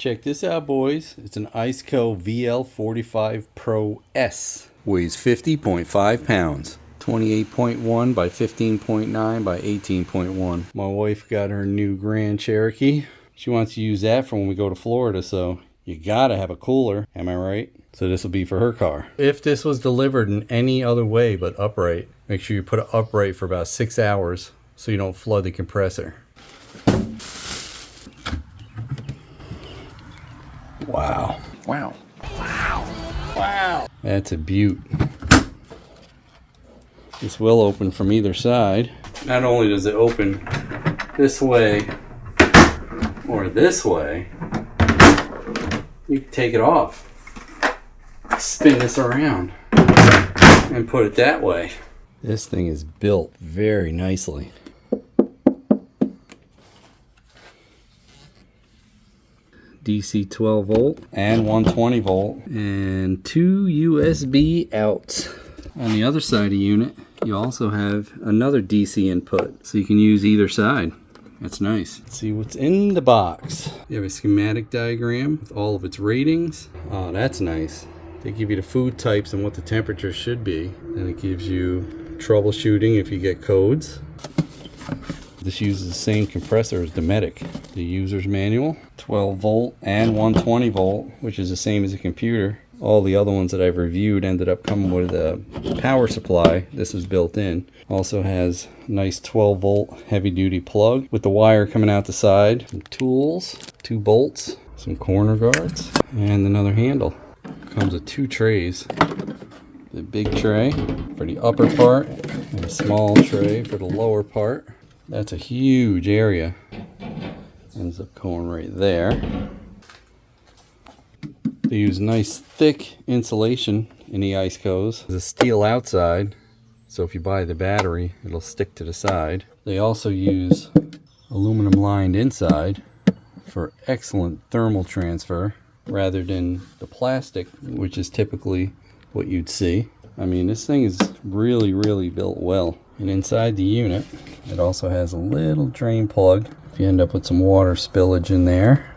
Check this out, boys. It's an ICECO VL45ProS. Weighs 50.5 pounds. 28.1 by 15.9 by 18.1. My wife got her new Grand Cherokee. She wants to use that for when we go to Florida, so you gotta have a cooler, am I right? So this will be for her car. If this was delivered in any other way but upright, make sure you put it upright for about 6 hours so you don't flood the compressor. Wow. Wow. Wow. Wow. That's a beaut. This will open from either side. Not only does it open this way or this way, you can take it off, spin this around, and put it that way. This thing is built very nicely. DC 12 volt and 120 volt and 2 USB outs. On the other side of the unit, you also have another DC input, so you can use either side. That's nice. Let's see what's in the box. You have a schematic diagram with all of its ratings. Oh, that's nice. They give you the food types and what the temperature should be. And it gives you troubleshooting if you get codes. This uses the same compressor as the Medic. The user's manual, 12 volt and 120 volt, which is the same as a computer. All the other ones that I've reviewed ended up coming with a power supply. This is built in. Also has a nice 12 volt heavy duty plug with the wire coming out the side. Some tools, 2 bolts, some corner guards, and another handle. Comes with 2 trays. The big tray for the upper part and a small tray for the lower part. That's a huge area. Ends up going right there. They use nice thick insulation in the ICECOs. There's a steel outside, so if you buy the battery, it'll stick to the side. They also use aluminum lined inside for excellent thermal transfer rather than the plastic, which is typically what you'd see. I mean, this thing is really built well. And inside the unit, it also has a little drain plug if you end up with some water spillage in there.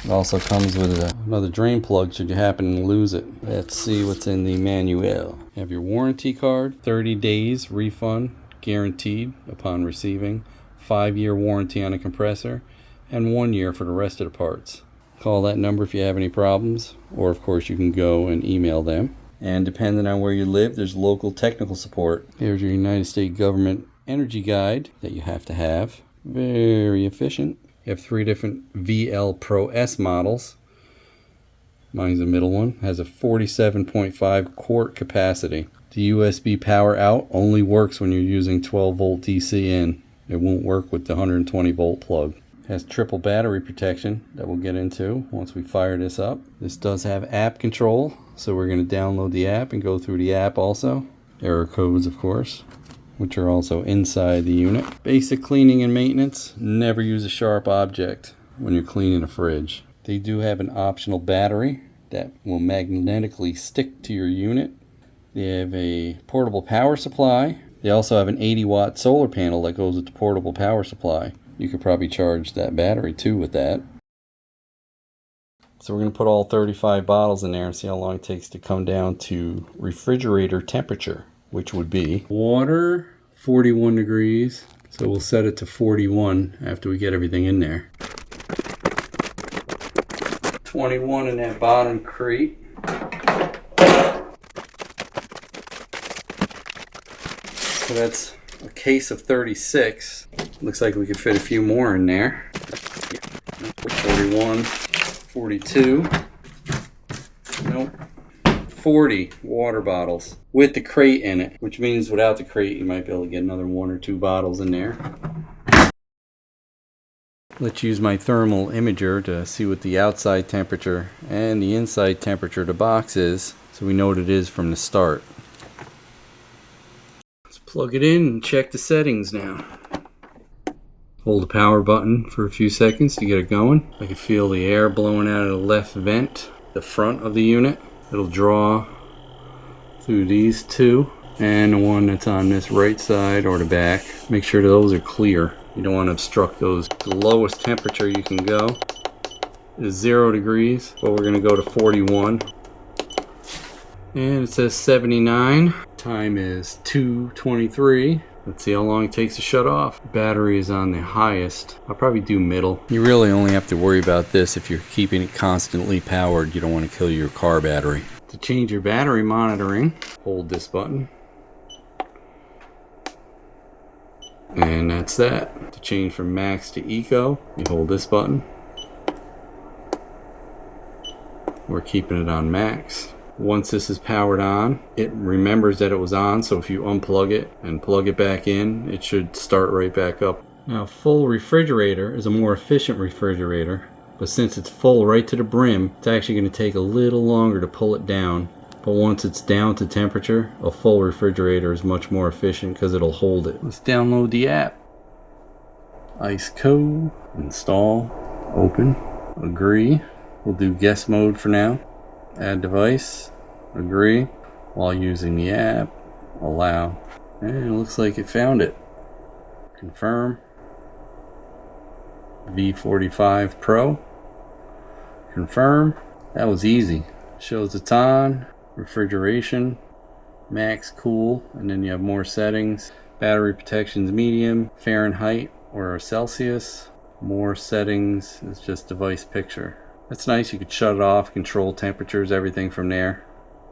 It also comes with another drain plug should you happen to lose it. Let's see what's in the manual. You have your warranty card, 30 days refund guaranteed upon receiving, 5-year warranty on a compressor, and 1 year for the rest of the parts. Call that number if you have any problems, or of course you can go and email them. And depending on where you live, there's local technical support. Here's your United States government energy guide that you have to have. Very efficient. You have 3 different VL45ProS models. Mine's the middle one. Has a 47.5 quart capacity. The USB power out only works when you're using 12 volt DC in. It won't work with the 120 volt plug. Has triple battery protection that we'll get into once we fire this up. This does have app control, so we're going to download the app and go through the app also. Error codes, of course, which are also inside the unit. Basic cleaning and maintenance. Never use a sharp object when you're cleaning a fridge. They do have an optional battery that will magnetically stick to your unit. They have a portable power supply. They also have an 80-watt solar panel that goes with the portable power supply. You could probably charge that battery too with that. So we're going to put all 35 bottles in there and see how long it takes to come down to refrigerator temperature, which would be water 41 degrees. So we'll set it to 41 after we get everything in there. 21 in that bottom crate. So that's a case of 36. Looks like we could fit a few more in there. 41, 42. Nope. 40 water bottles with the crate in it, which means without the crate you might be able to get another 1 or 2 bottles in there. Let's use my thermal imager to see what the outside temperature and the inside temperature of the box is, so we know what it is from the start. Let's plug it in and check the settings now. Hold the power button for a few seconds to get it going. I can feel the air blowing out of the left vent, the front of the unit. It'll draw through these 2 and the one that's on this right side or the back. Make sure those are clear. You don't want to obstruct those. The lowest temperature you can go is 0 degrees, but we're gonna go to 41. And it says 79. Time is 2:23. Let's see how long it takes to shut off. Battery is on the highest. I'll probably do middle. You really only have to worry about this if you're keeping it constantly powered. You don't want to kill your car battery. To change your battery monitoring, hold this button. And that's that. To change from max to eco, you hold this button. We're keeping it on max. Once this is powered on, it remembers that it was on, so if you unplug it and plug it back in, it should start right back up. Now, full refrigerator is a more efficient refrigerator, but since it's full right to the brim, it's actually going to take a little longer to pull it down. But once it's down to temperature, a full refrigerator is much more efficient because it'll hold it. Let's download the app. ICECO, install, open, agree. We'll do guest mode for now. Add device, agree, while using the app, allow. And it looks like it found it. Confirm. V45Pro. Confirm. That was easy. Shows it's on. Refrigeration. Max cool. And then you have more settings. Battery protection's medium. Fahrenheit or Celsius. More settings. It's just device picture. That's nice. You could shut it off, control temperatures, everything from there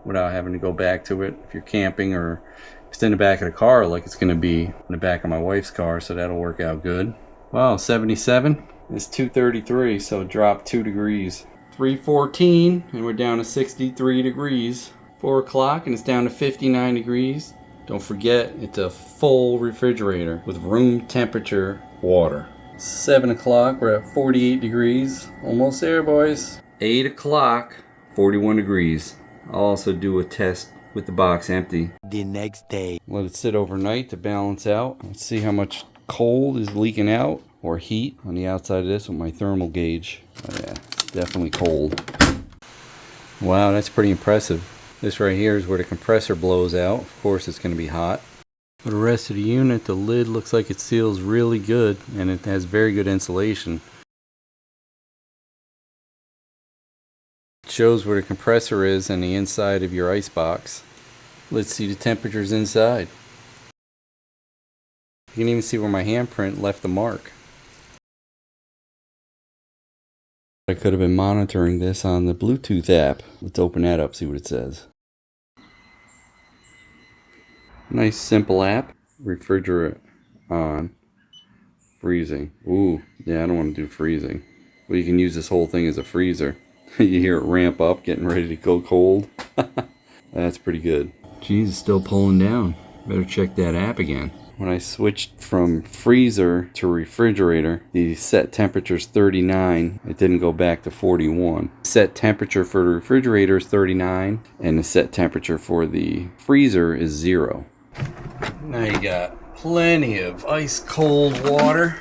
without having to go back to it. If you're camping or it's in the back of the car, like it's going to be in the back of my wife's car, so that'll work out good. Wow, 77. It's 233, so it dropped 2 degrees. 3:14, and we're down to 63 degrees. 4 o'clock, and it's down to 59 degrees. Don't forget, it's a full refrigerator with room temperature water. 7 o'clock, we're at 48 degrees. Almost there, boys. 8 o'clock, 41 degrees. I'll also do a test with the box empty the next day. Let it sit overnight to balance out. Let's see how much cold is leaking out or heat on the outside of this with my thermal gauge. Oh yeah, it's definitely cold. Wow, that's pretty impressive. This right here is where the compressor blows out. Of course it's going to be hot. For the rest of the unit, the lid looks like it seals really good and it has very good insulation. It shows where the compressor is on the inside of your ice box. Let's see the temperatures inside. You can even see where my handprint left the mark. I could have been monitoring this on the Bluetooth app. Let's open that up, see what it says. Nice simple app. Refrigerate on. Freezing. Ooh, yeah, I don't want to do freezing. Well, you can use this whole thing as a freezer. You hear it ramp up, getting ready to go cold. That's pretty good. Geez, it's still pulling down. Better check that app again. When I switched from freezer to refrigerator, the set temperature's 39. It didn't go back to 41. Set temperature for the refrigerator is 39, and the set temperature for the freezer is 0. Now you got plenty of ice cold water.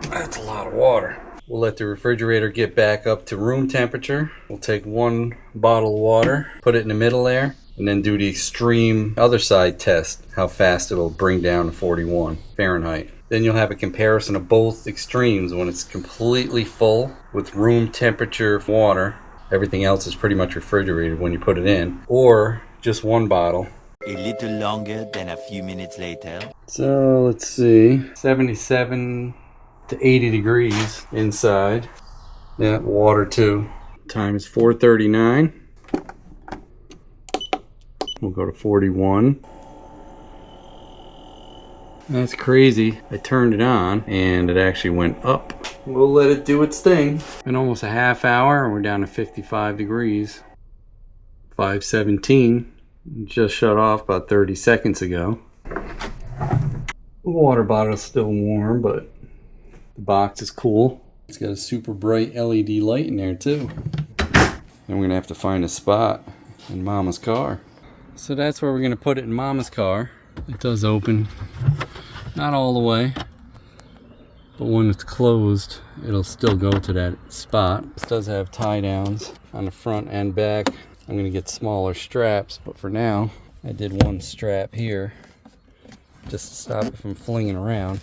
That's a lot of water. We'll let the refrigerator get back up to room temperature. We'll take 1 bottle of water, put it in the middle there, and then do the extreme other side test, how fast it'll bring down to 41 Fahrenheit. Then you'll have a comparison of both extremes when it's completely full with room temperature water. Everything else is pretty much refrigerated when you put it in, or just 1 bottle. A little longer than a few minutes later. So let's see, 77 to 80 degrees inside. Yeah, water too. Time is 4:39. We'll go to 41. That's crazy. I turned it on and it actually went up. We'll let it do its thing. In almost a half hour, we're down to 55 degrees. 5:17. Just shut off about 30 seconds ago. The water bottle's still warm, but the box is cool. It's got a super bright LED light in there too. And we're gonna have to find a spot in Mama's car. So that's where we're gonna put it in Mama's car. It does open, not all the way, but when it's closed, it'll still go to that spot. This does have tie downs on the front and back. I'm gonna get smaller straps, but for now, I did 1 strap here just to stop it from flinging around.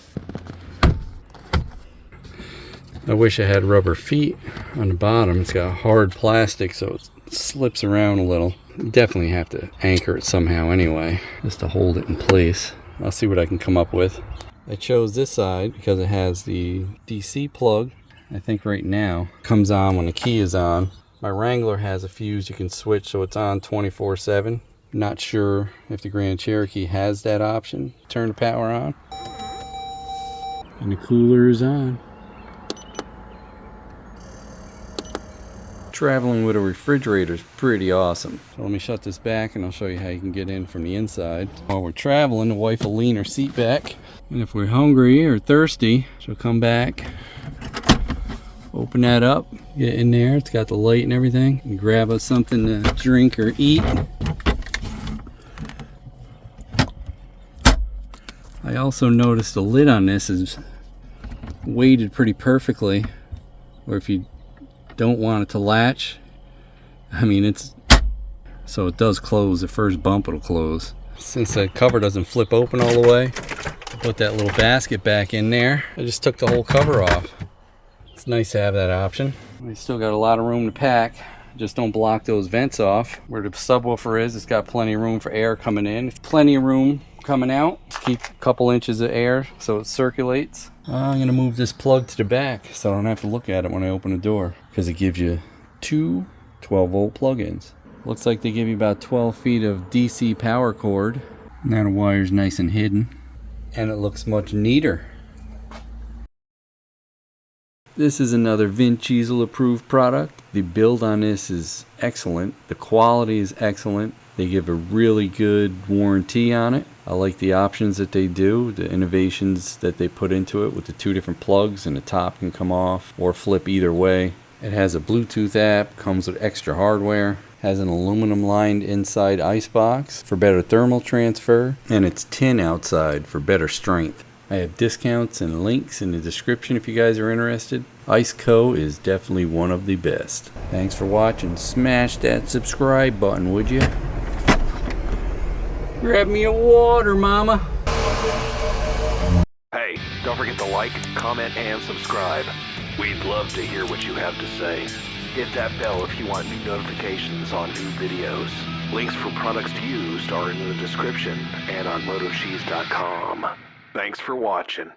I wish I had rubber feet on the bottom. It's got hard plastic, so it slips around a little. You definitely have to anchor it somehow anyway, just to hold it in place. I'll see what I can come up with. I chose this side because it has the DC plug. I think right now it comes on when the key is on. My Wrangler has a fuse you can switch so it's on 24/7. Not sure if the Grand Cherokee has that option. Turn the power on. And the cooler is on. Traveling with a refrigerator is pretty awesome. So let me shut this back and I'll show you how you can get in from the inside. While we're traveling, the wife will lean her seat back. And if we're hungry or thirsty, she'll come back, open that up, get in there. It's got the light and everything. And grab us something to drink or eat. I also noticed the lid on this is weighted pretty perfectly, or if you don't want it to latch, I mean, it's so it does close. The first bump it'll close. Since the cover doesn't flip open all the way, I put that little basket back in there. I just took the whole cover off. It's nice to have that option. We still got a lot of room to pack. Just don't block those vents off. Where the subwoofer is, it's got plenty of room for air coming in. It's plenty of room coming out. Keep a couple inches of air so it circulates. I'm gonna move this plug to the back so I don't have to look at it when I open the door, because it gives you two 12-volt plug-ins. Looks like they give you about 12 feet of DC power cord. Now the wire's nice and hidden, and it looks much neater. This is another Vin Diesel approved product. The build on this is excellent. The quality is excellent. They give a really good warranty on it. I like the options that they do, the innovations that they put into it with the two different plugs, and the top can come off or flip either way. It has a Bluetooth app, comes with extra hardware, has an aluminum lined inside icebox for better thermal transfer, and it's tin outside for better strength. I have discounts and links in the description if you guys are interested. ICECO is definitely one of the best. Thanks for watching. Smash that subscribe button, would you? Grab me a water, mama. Hey, don't forget to like, comment, and subscribe. We'd love to hear what you have to say. Hit that bell if you want new notifications on new videos. Links for products used are in the description and on MotoCheez.com. Thanks for watching.